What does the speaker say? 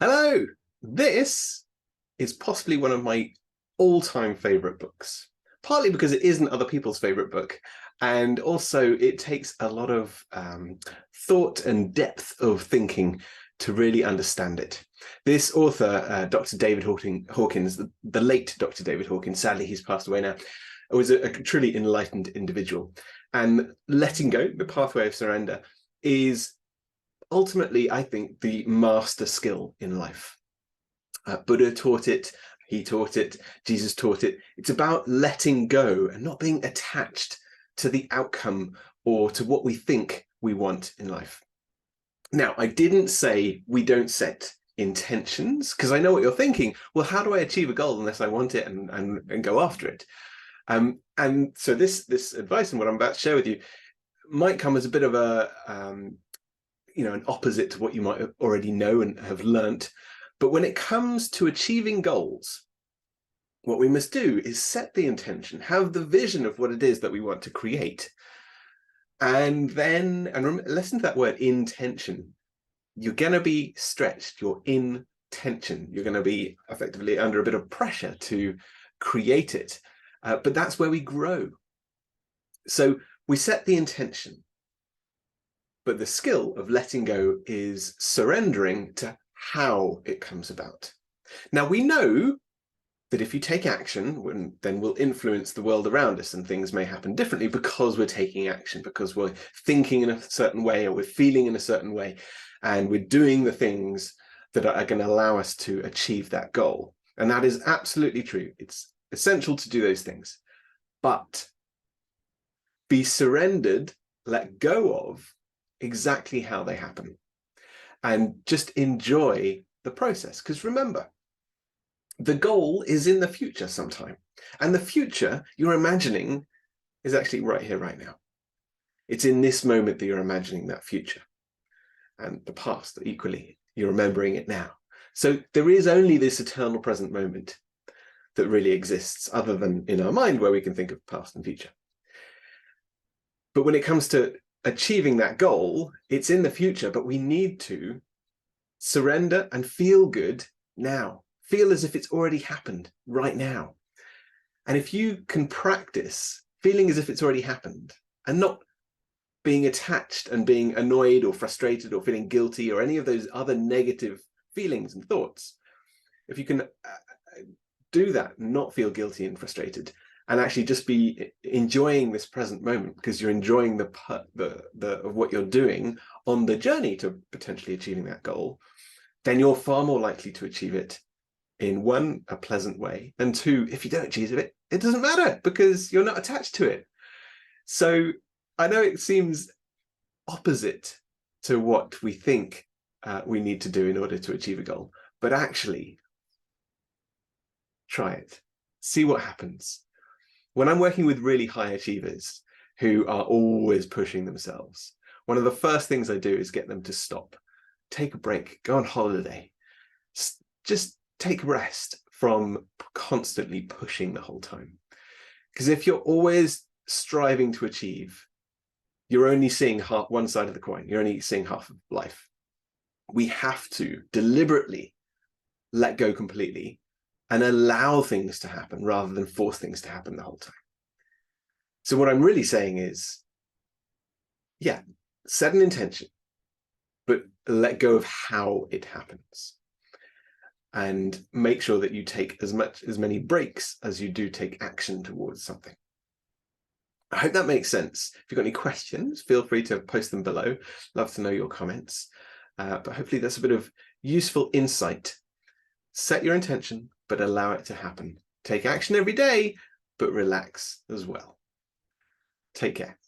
Hello! This is possibly one of my all-time favourite books, partly because it isn't other people's favourite book, and also it takes a lot of thought and depth of thinking to really understand it. This author, Dr. David Hawkins, the late Dr. David Hawkins, sadly he's passed away now, was a truly enlightened individual. And letting go, the pathway of surrender, is ultimately, I think, the master skill in life. Buddha taught it, he taught it, Jesus taught it. It's about letting go and not being attached to the outcome or to what we think we want in life. Now, I didn't say we don't set intentions, because I know what you're thinking. Well, how do I achieve a goal unless I want it and go after it? And so this advice and what I'm about to share with you might come as a bit of a an opposite to what you might already know and have learnt. But when it comes to achieving goals, what we must do is set the intention, have the vision of what it is that we want to create. And then, listen to that word, intention. You're going to be stretched, you're in tension. You're going to be effectively under a bit of pressure to create it. But that's where we grow. So we set the intention. But the skill of letting go is surrendering to how it comes about. Now, we know that if you take action, then we'll influence the world around us and things may happen differently because we're taking action, because we're thinking in a certain way or we're feeling in a certain way, and we're doing the things that are going to allow us to achieve that goal. And that is absolutely true. It's essential to do those things. But be surrendered, let go of exactly how they happen, and just enjoy the process. Because remember, the goal is in the future sometime, and the future you're imagining is actually right here, right now. It's in this moment that you're imagining that future, and the past equally, you're remembering it now. So there is only this eternal present moment that really exists, other than in our mind where we can think of past and future. But when it comes to achieving that goal, it's in the future, but we need to surrender and feel good now. Feel as if it's already happened right now. And if you can practice feeling as if it's already happened and not being attached and being annoyed or frustrated or feeling guilty or any of those other negative feelings and thoughts, if you can do that, not feel guilty and frustrated, and actually just be enjoying this present moment, because you're enjoying of what you're doing on the journey to potentially achieving that goal, then you're far more likely to achieve it in one, a pleasant way, and two, if you don't achieve it, it doesn't matter because you're not attached to it. So I know it seems opposite to what we think we need to do in order to achieve a goal, but actually try it, see what happens. When I'm working with really high achievers who are always pushing themselves, one of the first things I do is get them to stop, take a break, go on holiday, just take a rest from constantly pushing the whole time. Because if you're always striving to achieve, you're only seeing one side of the coin. You're only seeing half of life. We have to deliberately let go completely and allow things to happen rather than force things to happen the whole time. So what I'm really saying is, yeah, set an intention, but let go of how it happens. And make sure that you take as many breaks as you do take action towards something. I hope that makes sense. If you've got any questions, feel free to post them below. Love to know your comments. But hopefully that's a bit of useful insight. Set your intention, but allow it to happen. Take action every day, but relax as well. Take care.